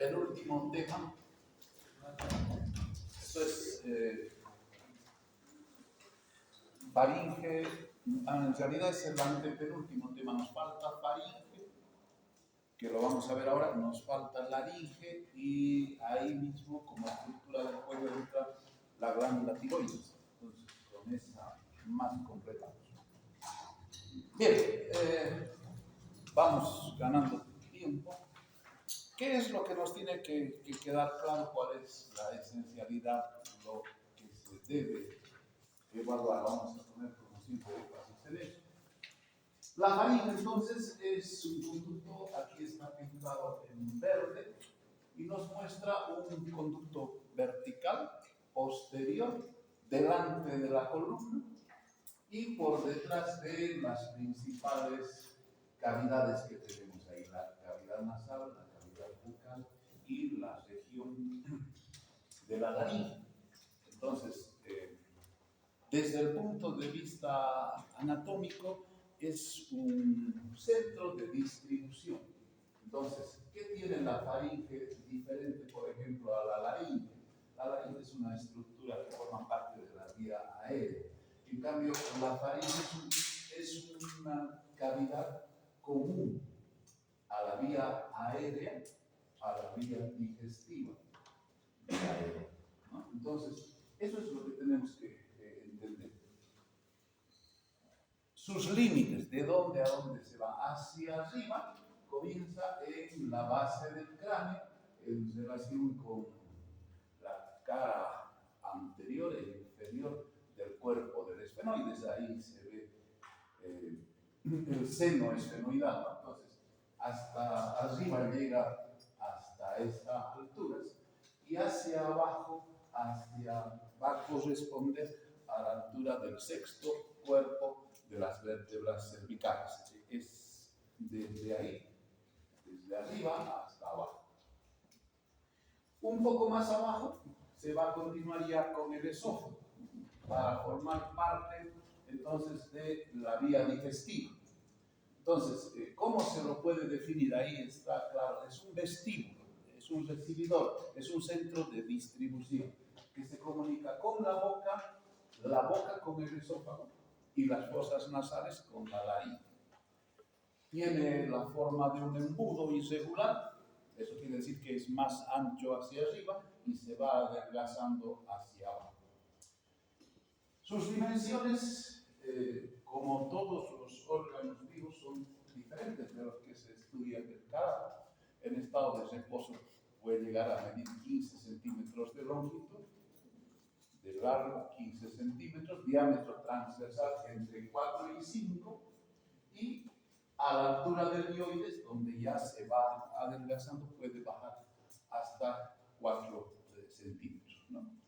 penúltimo tema. Esto es faringe. En realidad es el antepenúltimo tema. Nos falta faringe, que lo vamos a ver ahora. Nos falta laringe y ahí mismo, como estructura del cuello, entra la glándula tiroides. Entonces, con esa más completamos. Bien, vamos ganando tiempo. ¿Qué es lo que nos tiene que quedar claro? ¿Cuál es la esencialidad, lo que se debe evaluar? Vamos a poner como siempre énfasis en eso. La faringe, entonces, es un conducto, aquí está pintado en verde, y nos muestra un conducto vertical, posterior, delante de la columna y por detrás de las principales cavidades que tenemos ahí, la cavidad nasal, la cavidad bucal y la región de la laringe. Entonces, desde el punto de vista anatómico, es un centro de distribución. Entonces, ¿qué tiene la faringe diferente, por ejemplo, a la laringe? La laringe es una estructura que forma parte de la vía aérea. En cambio, la faringe es una cavidad común a la vía aérea, a la vía digestiva aérea, ¿no? Entonces, eso es lo que tenemos que entender. Sus límites, de dónde a dónde se va. Hacia arriba comienza en la base del cráneo, en relación con la cara anterior e inferior del cuerpo del esfenoides. Ahí se ve el seno esfenoidal, ¿no? Entonces, hasta arriba llega hasta estas alturas, y hacia abajo va a corresponder a la altura del sexto cuerpo de las vértebras cervicales. Es desde ahí, desde arriba hasta abajo. Un poco más abajo se va a continuar ya con el esófago para formar parte entonces de la vía digestiva. Entonces, ¿cómo se lo puede definir? Ahí está claro, es un vestíbulo, es un recibidor, es un centro de distribución que se comunica con la boca con el esófago y las fosas nasales con la laringe. Tiene la forma de un embudo irregular, eso quiere decir que es más ancho hacia arriba y se va adelgazando hacia abajo. Sus dimensiones, como todos los órganos vivos, son diferentes de los que se estudian del carácter. En estado de reposo puede llegar a medir 15 centímetros de longitud, de largo 15 centímetros, diámetro transversal entre 4 y 5, y a la altura del hioides, donde ya se va adelgazando, puede bajar hasta 4 centímetros, ¿no?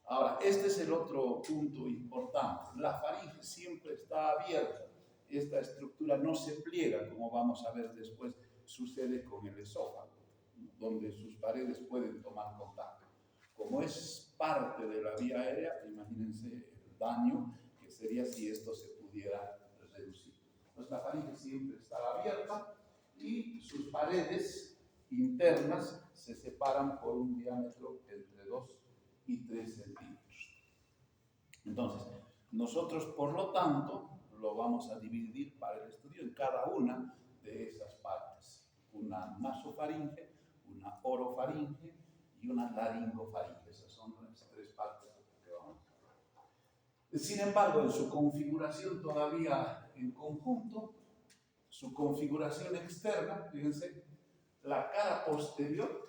Ahora, este es el otro punto importante. La faringe siempre está abierta. Esta estructura no se pliega, como vamos a ver después, sucede con el esófago, donde sus paredes pueden tomar contacto. Como es parte de la vía aérea, imagínense el daño que sería si esto se pudiera reducir. Entonces, la faringe siempre está abierta y sus paredes internas se separan por un diámetro entre 2 y 3 centímetros. Entonces, nosotros, por lo tanto, lo vamos a dividir para el estudio en cada una de esas partes. Una nasofaringe, una orofaringe y una laringofaringe. Esas son las tres partes que vamos a ver. Sin embargo, en su configuración todavía en conjunto, su configuración externa, fíjense, la cara posterior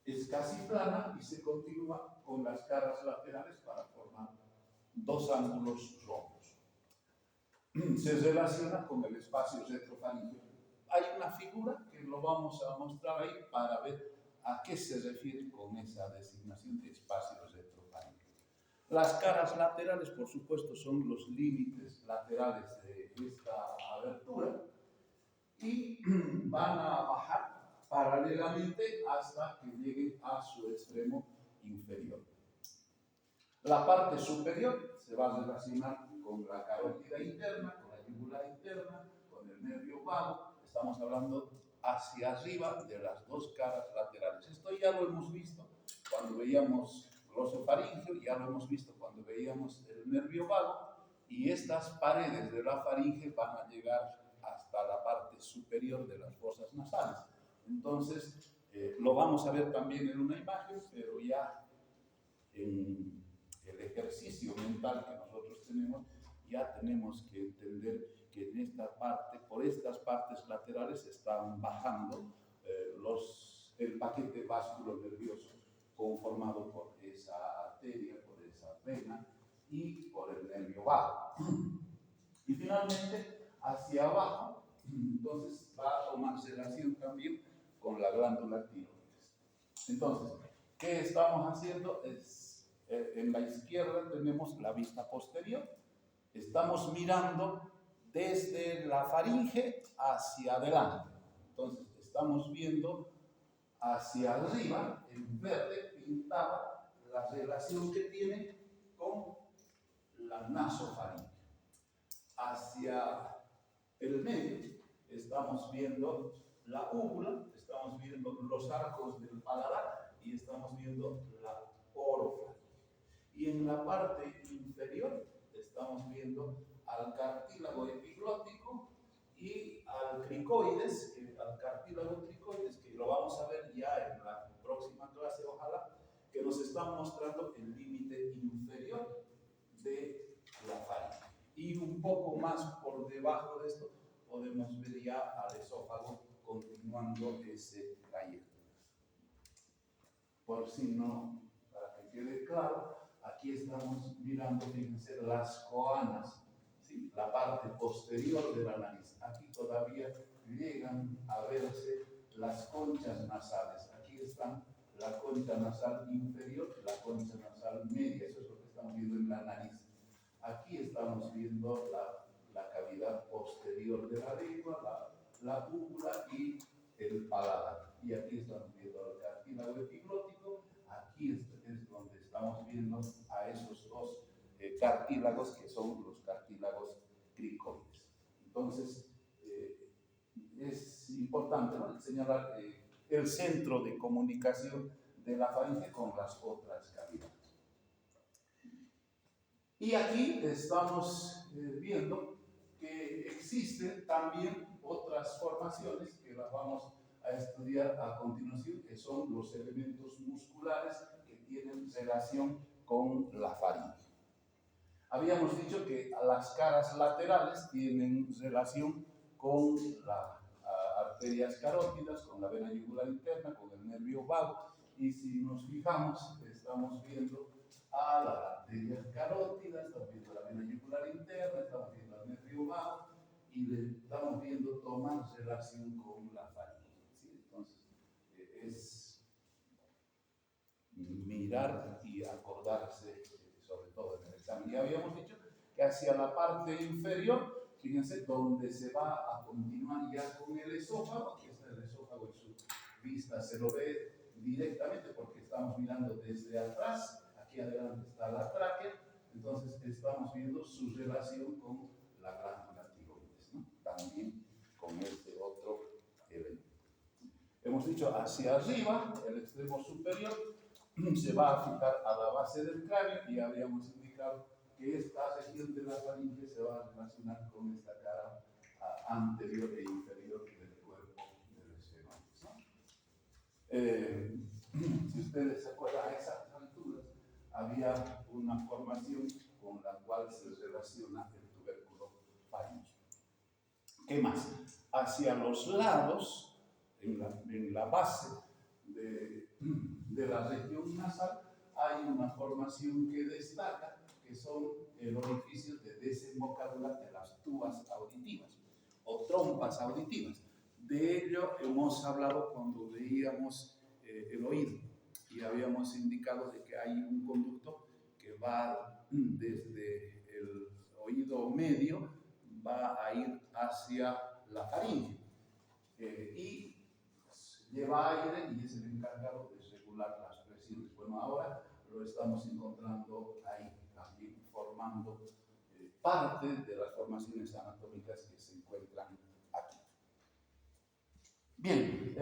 es casi plana y se continúa con las caras laterales para formar dos ángulos rombos. Se relaciona con el espacio retrofaringeo. Hay una figura que lo vamos a mostrar ahí para ver a qué se refiere con esa designación de espacio retrofaringeo. Las caras laterales, por supuesto, son los límites laterales de esta abertura y van a bajar paralelamente hasta que lleguen a su extremo inferior. La parte superior se va a relacionar con la carótida interna, con la yugula interna, con el nervio vago. Estamos hablando hacia arriba de las dos caras laterales. ya lo hemos visto cuando veíamos glosofaringeo, ya lo hemos visto cuando veíamos el nervio vago, y estas paredes de la faringe van a llegar hasta la parte superior de las fosas nasales. Entonces, lo vamos a ver también en una imagen, pero ya en el ejercicio mental que nosotros tenemos, ya tenemos que entender que en esta parte, por estas partes laterales, están bajando el paquete vascular nervioso conformado por esa arteria, por esa vena y por el nervio vago. Y finalmente, hacia abajo, entonces va a tomarse relación también con la glándula tiroides. Entonces, ¿qué estamos haciendo? En la izquierda tenemos la vista posterior. Estamos mirando desde la faringe hacia adelante. Entonces, estamos viendo hacia arriba, en verde, pintada la relación que tiene con la nasofaringe. Hacia el medio estamos viendo la úvula, estamos viendo los arcos del paladar y estamos viendo la orofaringe. Y en la parte inferior estamos viendo al cartílago epiglótico y al cricoides, al cartílago cricoides, que lo vamos a ver ya en la próxima clase, ojalá, que nos están mostrando el límite inferior de la faringe. Y un poco más por debajo de esto podemos ver ya al esófago continuando ese trayecto. Por si no, para que quede claro, aquí estamos mirando, fíjense, las coanas, ¿sí? La parte posterior de la nariz. Aquí todavía llegan a verse las conchas nasales. Aquí están la concha nasal inferior, la concha nasal media. Eso es lo que estamos viendo en la nariz. Aquí estamos viendo la cavidad posterior de la lengua, la úvula y el paladar. Y aquí estamos viendo el cartílago epiglótico. Aquí es donde estamos viendo a esos dos cartílagos que son los cartílagos cricoides. Entonces, es importante, ¿no?, señalar el centro de comunicación de la faringe con las otras cavidades. Y aquí estamos viendo que existen también otras formaciones que las vamos a estudiar a continuación, que son los elementos musculares que tienen relación con la faringe. Habíamos dicho que las caras laterales tienen relación con las arterias carótidas, con la vena yugular interna, con el nervio vago, y si nos fijamos, estamos viendo a la arteria carótida, estamos viendo la vena yugular interna, estamos viendo al nervio vago, y le estamos viendo tomar relación con la faringe, ¿sí? Entonces, es mirar y acordarse, sobre todo en el examen. Ya habíamos dicho que hacia la parte inferior, fíjense, donde se va a continuar ya con el esófago, aquí está el esófago en su vista, se lo ve directamente porque estamos mirando desde atrás. Aquí adelante está la tráquea, entonces estamos viendo su relación con la glándula tiroides, ¿no? También con este otro elemento. Hemos dicho hacia arriba, el extremo superior se va a fijar a la base del cráneo y habíamos indicado que esta región de la faringe se va a relacionar con esta cara anterior e inferior del cuerpo del esfenoides, ¿no? Si ustedes se acuerdan, a esas alturas había una formación con la cual se relaciona el tubérculo faríngeo. ¿Qué más? Hacia los lados, en la base de la región nasal, hay una formación que destaca, que son el orificio de desembocadura de las tubas auditivas o trompas auditivas. De ello hemos hablado cuando veíamos el oído y habíamos indicado de que hay un conducto que va desde el oído medio, va a ir hacia la faringe y lleva aire y es el encargado de regular las presiones. Bueno, ahora lo estamos encontrando ahí, también formando parte de las formaciones anatómicas que se encuentran aquí. Bien,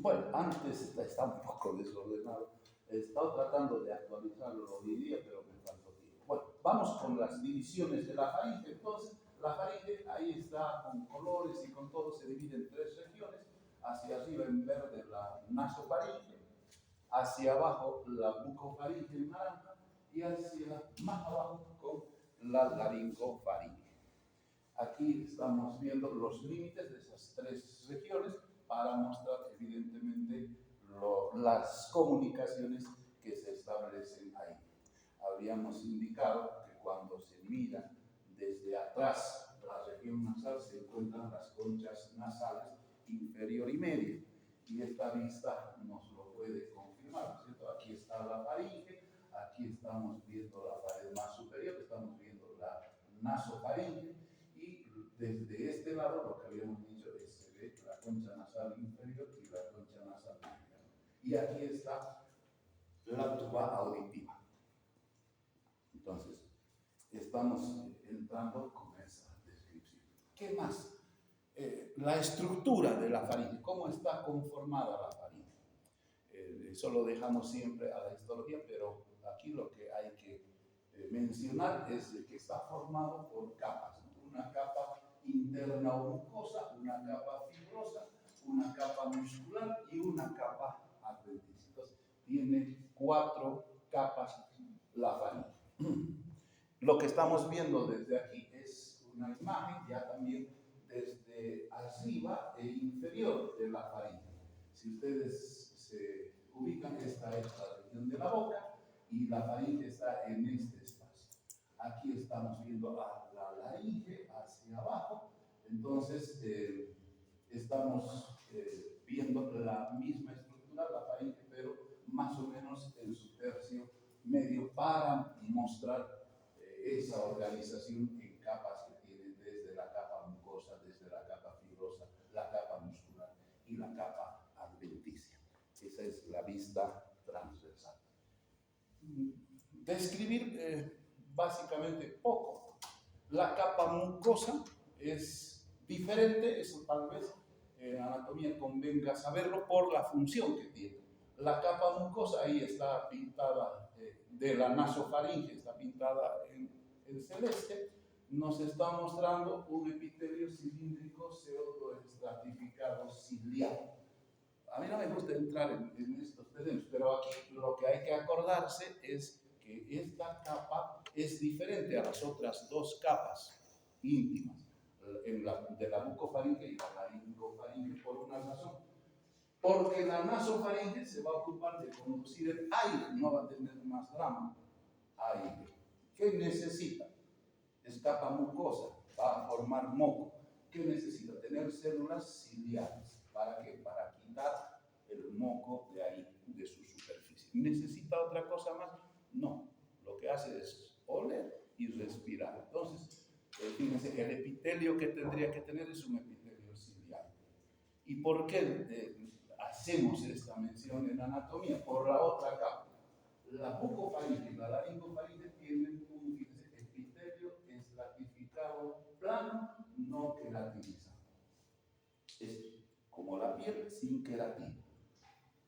Bueno, antes está un poco desordenado. He estado tratando de actualizarlo hoy día, pero me faltó tiempo. Bueno, vamos con las divisiones de la faringe. Entonces, la faringe ahí está con colores y con todo, se divide en 3 regiones. Hacia arriba en verde la nasofaringe, hacia abajo la bucofaringe en naranja y hacia más abajo con la laringofaringe. Aquí estamos viendo los límites de esas 3 regiones para mostrar evidentemente las comunicaciones que se establecen ahí. Habíamos indicado que cuando se mira desde atrás la región nasal se encuentran las conchas nasales inferior y media, y esta vista nos lo puede confirmar, ¿cierto? Aquí está la faringe, aquí estamos viendo la pared más superior, estamos viendo la nasofaringe, y desde este lado lo que habíamos dicho es se ve la concha nasal inferior y la concha nasal inferior. Y aquí está la tuba auditiva. Entonces, estamos entrando con esa descripción. ¿Qué más? La estructura de la faringe, ¿cómo está conformada la faringe? Eso lo dejamos siempre a la histología, pero aquí lo que hay que mencionar es que está formado por capas, ¿no? Una capa interna o mucosa, una capa fibrosa, una capa muscular y una capa adventicia. Entonces, tiene 4 capas la faringe. Lo que estamos viendo desde aquí es una imagen ya también desde arriba e inferior de la faringe. Si ustedes se ubican, esta es la región de la boca y la faringe está en este espacio. Aquí estamos viendo la laringe hacia abajo, entonces estamos viendo la misma estructura, la faringe, pero más o menos en su tercio medio para mostrar esa organización en capas que tiene desde la capa mucosa, desde la capa fibrosa, la capa muscular y la capa adventicia. Esa es la vista transversal. Describir básicamente poco. La capa mucosa es diferente, eso tal vez en anatomía convenga saberlo por la función que tiene. La capa mucosa ahí está pintada de la nasofaringe, está pintada en celeste, nos está mostrando un epitelio cilíndrico pseudoestratificado ciliado. A mí no me gusta entrar en estos términos, pero aquí lo que hay que acordarse es que esta capa es diferente a las otras 2 capas íntimas, de la bucofaringe y la laringofaringe, por una razón. Porque la nasofaringe se va a ocupar de conducir el aire, no va a tener más drama. Aire. ¿Qué necesita? Es capa mucosa, va a formar moco. ¿Qué necesita? Tener células ciliares. ¿Para qué? Para quitar el moco de ahí, de su superficie. ¿Necesita otra cosa más? No. Lo que hace es oler y respirar. Entonces, fíjense, el epitelio que tendría que tener es un epitelio ciliar. ¿Y por qué hacemos esta mención en anatomía? Por la otra capa. La bucofaringe y la laringofaringe tienen un epitelio estratificado plano, no queratinizado. Es como la piel sin queratina.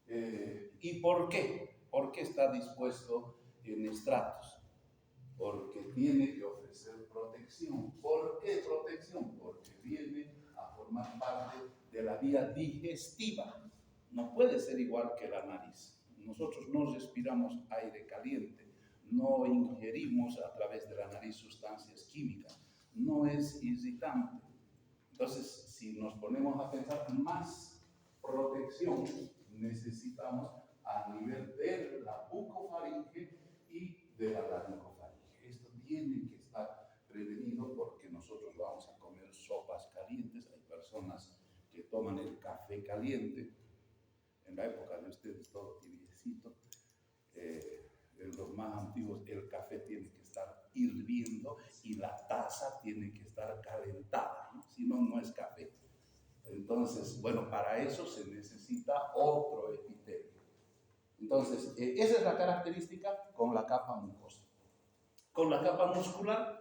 ¿Y por qué? ¿Por qué está dispuesto en estratos? Porque tiene que ofrecer protección. ¿Por qué protección? Porque viene a formar parte de la vía digestiva. No puede ser igual que la nariz. Nosotros no respiramos aire caliente, no ingerimos a través de la nariz sustancias químicas, no es irritante. Entonces, si nos ponemos a pensar, más protección necesitamos a nivel de la bucofaringe y de la laringofaringe. Esto tiene que estar prevenido porque nosotros vamos a comer sopas calientes. Hay personas que toman el café caliente. En la época de ustedes todo tibiecito. En los más antiguos el café tiene que estar hirviendo y la taza tiene que estar calentada, ¿no? Si no, no es café. Entonces, bueno, para eso se necesita otro epitelio. Entonces, esa es la característica con la capa mucosa. Con la capa muscular,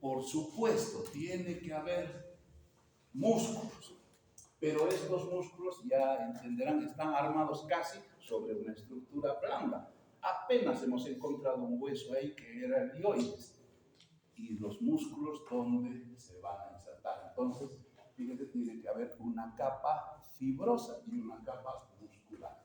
por supuesto, tiene que haber músculos. Pero estos músculos, ya entenderán, están armados casi sobre una estructura blanda. Apenas hemos encontrado un hueso ahí que era el hioides. Y los músculos donde se van a insertar. Entonces, fíjense, tiene que haber una capa fibrosa y una capa muscular.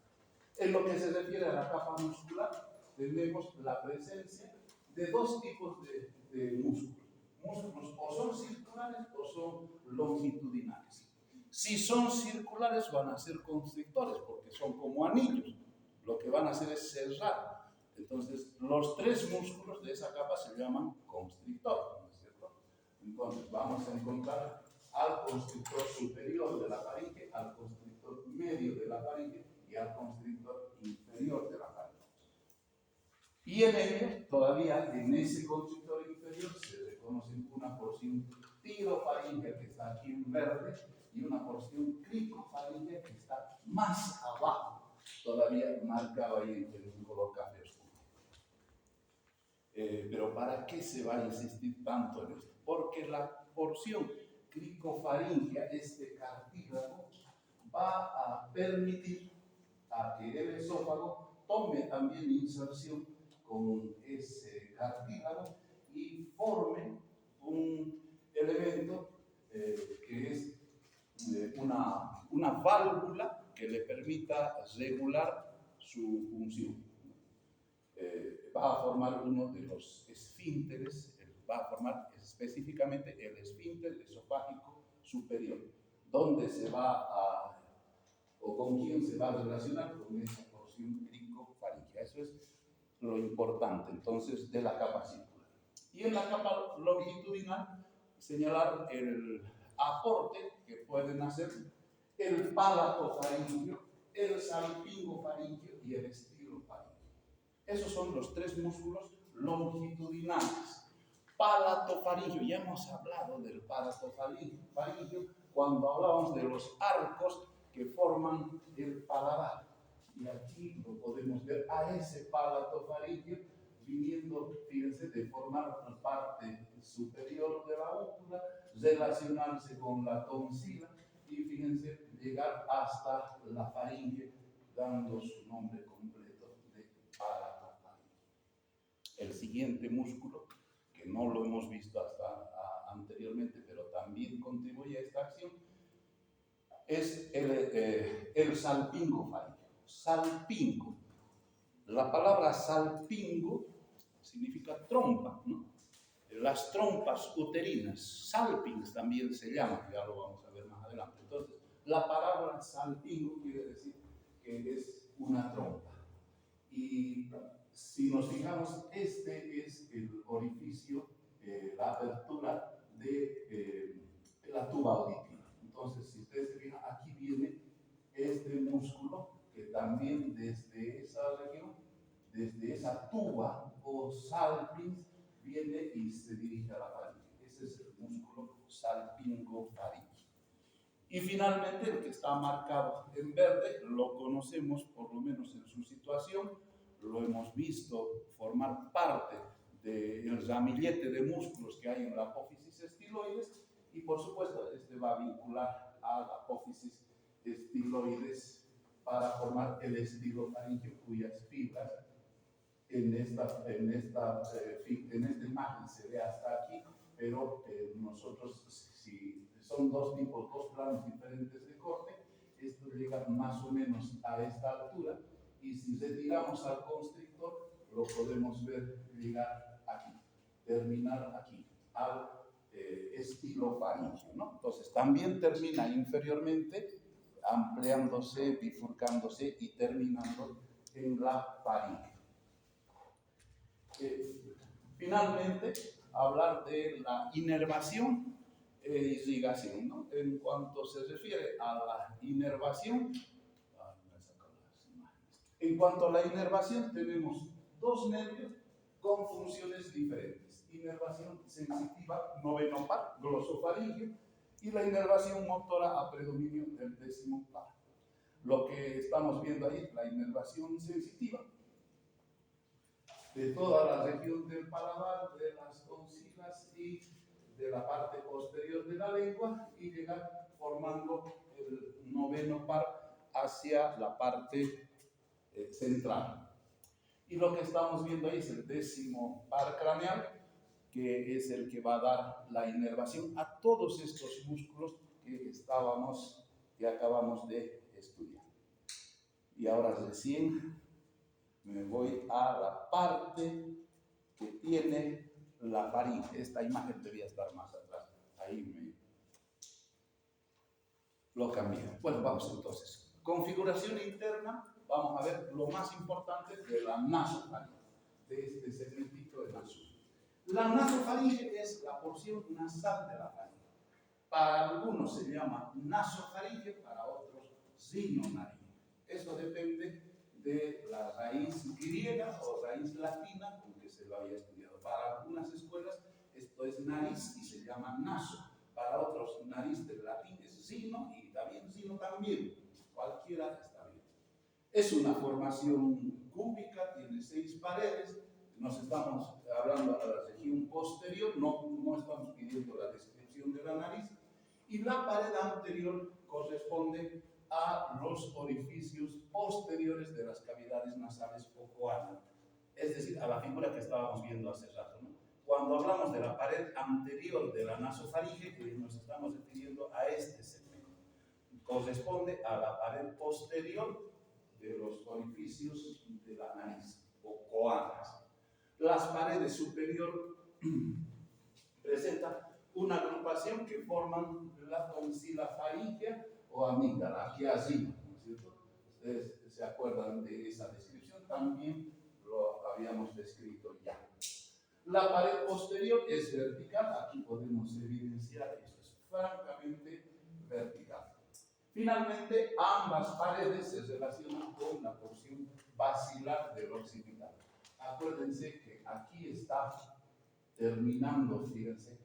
En lo que se refiere a la capa muscular, tenemos la presencia de dos tipos de músculos. Músculos o son circulares o son longitudinales. Si son circulares van a ser constrictores porque son como anillos. Lo que van a hacer es cerrar. Entonces, los tres músculos de esa capa se llaman constrictor, ¿no es cierto? Entonces, vamos a encontrar al constrictor superior de la faringe, al constrictor medio de la faringe y al constrictor inferior de la faringe. Y en ellos, todavía en ese constrictor inferior, se reconoce una porción tirofaringea que está aquí en verde y una porción cricofaringea que está más abajo, todavía marcado ahí en un color café oscuro. Pero ¿para qué se va a insistir tanto en esto? Porque la porción cricofaringea, este cartílago, va a permitir a que el esófago tome también inserción con ese cartílago y forme un elemento que es una válvula que le permita regular su función. Va a formar uno de los esfínteres, va a formar específicamente el esfínter esofágico superior, donde se va a, o con quién se va a relacionar con esa porción cricofaringea. Eso es lo importante, entonces, de la capa circular. Y en la capa longitudinal, señalar el aporte que pueden hacer el palatofaringio, el salpingofaringio y el estilofaringio. Esos son los tres músculos longitudinales. Palatofaringio, ya hemos hablado del palatofaringio cuando hablábamos de los arcos que forman el paladar. Y aquí lo podemos ver a ese palatofaringio viniendo, fíjense, de formar la parte superior de la úvula, relacionarse con la tonsila y fíjense, llegar hasta la faringe, dando su nombre completo de palatofaringio. El siguiente músculo, que no lo hemos visto hasta anteriormente, pero también contribuye a esta acción, es el salpingofaringio. Salpingo. La palabra salpingo significa trompa, ¿no? Las trompas uterinas, salpings también se llaman, ya lo vamos a ver más adelante. Entonces, la palabra salpingo quiere decir que es una trompa. Y si nos fijamos, este es el orificio, la apertura de la tuba auditiva. Entonces, si ustedes se fijan, aquí viene este músculo que también desde esa región, desde esa tuba o salpings, viene y se dirige a la faringe. Ese es el músculo salpingofaringeo. Y finalmente, el que está marcado en verde, lo conocemos por lo menos en su situación, lo hemos visto formar parte del ramillete de músculos que hay en la apófisis estiloides y por supuesto este va a vincular a la apófisis estiloides para formar el estilofaringeo cuyas fibras en esta imagen se ve hasta aquí, pero nosotros, si son dos tipos, dos planos diferentes de corte, esto llega más o menos a esta altura, y si retiramos al constrictor, lo podemos ver llegar aquí, terminar aquí, al estilofaringeo, ¿no? Entonces, también termina inferiormente, ampliándose, bifurcándose y terminando en la faringe. Finalmente, hablar de la inervación e irrigación, ¿no? En cuanto se refiere a la inervación, tenemos dos nervios con funciones diferentes. Inervación sensitiva, noveno par, glosofaringeo, y la inervación motora a predominio del décimo par. Lo que estamos viendo ahí es la inervación sensitiva de toda la región del paladar, de las tonsilas y de la parte posterior de la lengua y llegar formando el noveno par hacia la parte central. Y lo que estamos viendo ahí es el décimo par craneal, que es el que va a dar la inervación a todos estos músculos que acabamos de estudiar. Y ahora recién me voy a la parte que tiene la faringe. Esta imagen debía estar más atrás. Ahí me lo cambié. Bueno, vamos entonces. Configuración interna. Vamos a ver lo más importante de la nasofaringe, de este segmentito en azul. La nasofaringe es la porción nasal de la faringe. Para algunos se llama nasofaringe, para otros sinofaringe. Eso depende de la raíz griega o raíz latina con que se lo había estudiado. Para algunas escuelas esto es nariz y se llama naso. Para otros nariz del latín es sino y también sino también. Cualquiera está bien. Es una formación cúbica, tiene 6 paredes. Nos estamos hablando de la región posterior, no estamos pidiendo la descripción de la nariz. Y la pared anterior corresponde a los orificios posteriores de las cavidades nasales o coana. Es decir, a la figura que estábamos viendo hace rato, ¿no? Cuando hablamos de la pared anterior de la nasofaringe, nos estamos refiriendo a este segmento. Corresponde a la pared posterior de los orificios de la nariz o coanas. Las paredes superior presentan una agrupación que forman la tonsila faríngea o amígdala, aquí arriba, ¿no es cierto? Ustedes se acuerdan de esa descripción, también lo habíamos descrito ya. La pared posterior es vertical, aquí podemos evidenciar eso, es francamente vertical. Finalmente, ambas paredes se relacionan con la porción basilar del occipital. Acuérdense que aquí está terminando, fíjense,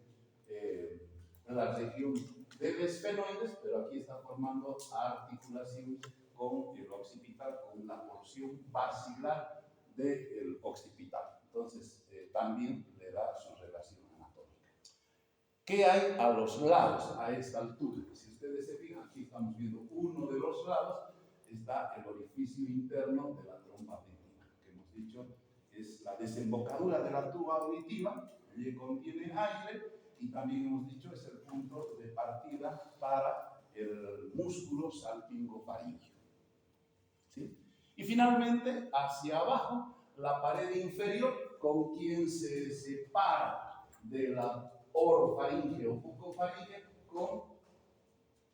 la región del esfenoides, pero aquí está formando articulación con el occipital, con la porción basilar del occipital. Entonces, también le da su relación anatómica. ¿Qué hay a los lados a esta altura? Si ustedes se fijan, aquí estamos viendo uno de los lados, está el orificio interno de la trompa auditiva, que hemos dicho es la desembocadura de la tuba auditiva, que contiene aire, y también hemos dicho es el punto de partida para el músculo salpingofaríngeo. ¿Sí? Y finalmente, hacia abajo, la pared inferior con quien se separa de la orofaringe o bucofaringe con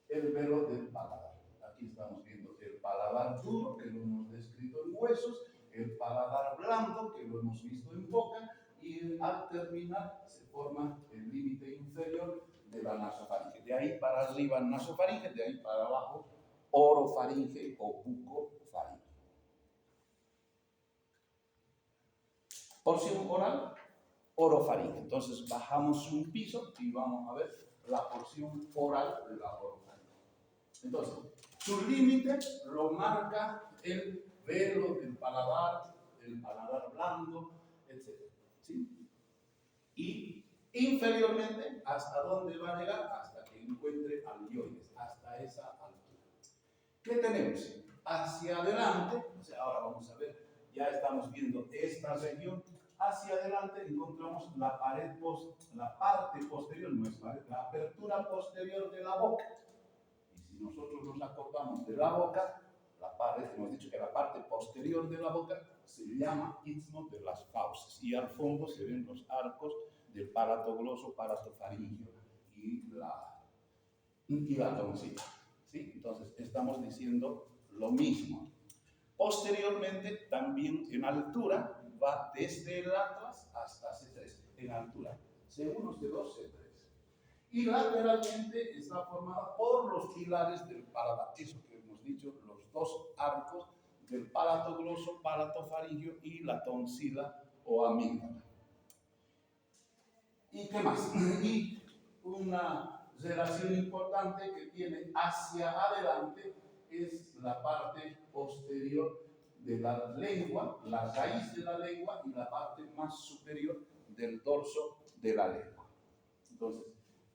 el velo del paladar. Aquí estamos viendo el paladar duro, que lo hemos descrito en huesos, el paladar blando, que lo hemos visto en boca, y al terminar se forma el límite inferior de la nasofaringe. De ahí para arriba nasofaringe, de ahí para abajo orofaringe o bucofaringe. Porción oral, orofaringe. Entonces bajamos un piso y vamos a ver la porción oral de la orofaringe. Entonces, su límite lo marca el velo del paladar, el paladar blando, etc. ¿Sí? Y inferiormente, ¿hasta dónde va a llegar? Hasta que encuentre alveoles, hasta esa altura. ¿Qué tenemos? Hacia adelante, o sea, ahora vamos a ver, ya estamos viendo esta región. Hacia adelante encontramos la pared la parte posterior, no es pared, la apertura posterior de la boca. Y si nosotros nos acordamos de la boca, la pared, hemos dicho que la parte posterior de la boca se llama istmo de las fauces. Y al fondo se ven los arcos del palato gloso, palato faríngeo y la tonsila. ¿Sí? Entonces, estamos diciendo lo mismo. Posteriormente, también en altura, va desde el atlas hasta C3, en altura, C1, C2, C3. Y lateralmente está formada por los pilares del paladar, eso que hemos dicho, los dos arcos del palato gloso, palato faríngeo y la tonsila o amígdala. ¿Y qué más? Y una relación importante que tiene hacia adelante es la parte posterior de la lengua, la raíz de la lengua y la parte más superior del dorso de la lengua. Entonces,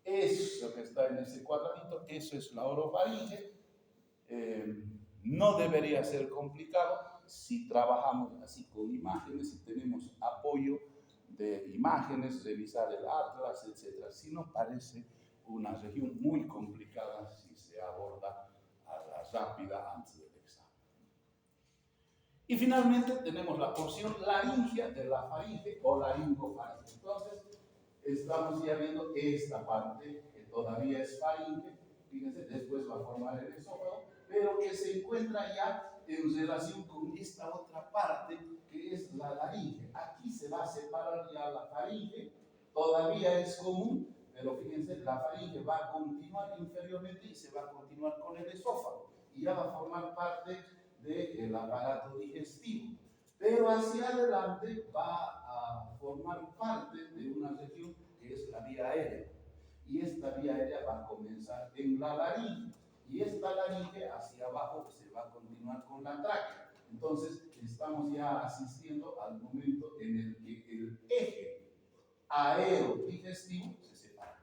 eso que está en ese cuadradito, eso es la orofaringe. No debería ser complicado si trabajamos así con imágenes, si tenemos apoyo de imágenes, revisar el atlas, etc. Si no, parece una región muy complicada si se aborda a la rápida antes del examen. Y finalmente tenemos la porción laringea de la faringe o laringofaringe. Entonces, estamos ya viendo esta parte que todavía es faringe, fíjense, después va a formar el esófago, pero que se encuentra ya en relación con esta otra parte que es la laringe. Aquí se va a separar ya la faringe, todavía es común, pero fíjense, la faringe va a continuar inferiormente y se va a continuar con el esófago y ya va a formar parte del aparato digestivo. Pero hacia adelante va a formar parte de una región que es la vía aérea. Y esta vía aérea va a comenzar en la laringe. Y esta laringe hacia abajo se va a continuar con la tráquea. Entonces, estamos ya asistiendo al momento en el que el eje aerodigestivo se separa.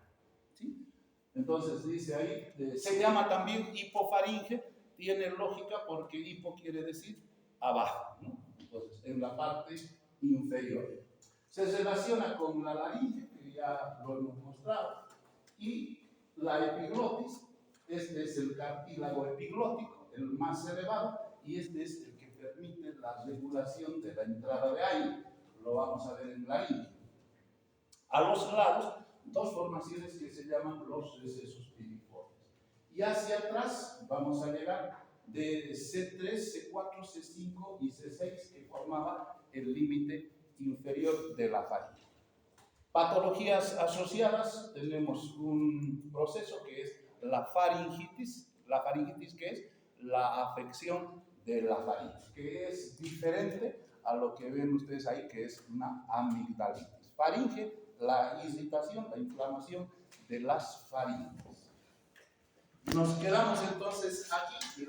¿Sí? Entonces, dice ahí, se llama también hipofaringe. Tiene lógica porque hipo quiere decir abajo, ¿no? Entonces, en la parte inferior. Se relaciona con la laringe, que ya lo hemos mostrado, y la epiglotis. Este es el cartílago epiglótico, el más elevado, y este es el que permite la regulación de la entrada de aire. Lo vamos a ver en laringe. A los lados, dos formaciones que se llaman los recesos piriformes. Y hacia atrás vamos a llegar de C3, C4, C5 y C6 que formaba el límite inferior de la faringe. Patologías asociadas, tenemos un proceso que es la faringitis que es la afección de la faringe, que es diferente a lo que ven ustedes ahí, que es una amigdalitis. Faringe, la irritación, la inflamación de las faringes. Nos quedamos entonces aquí.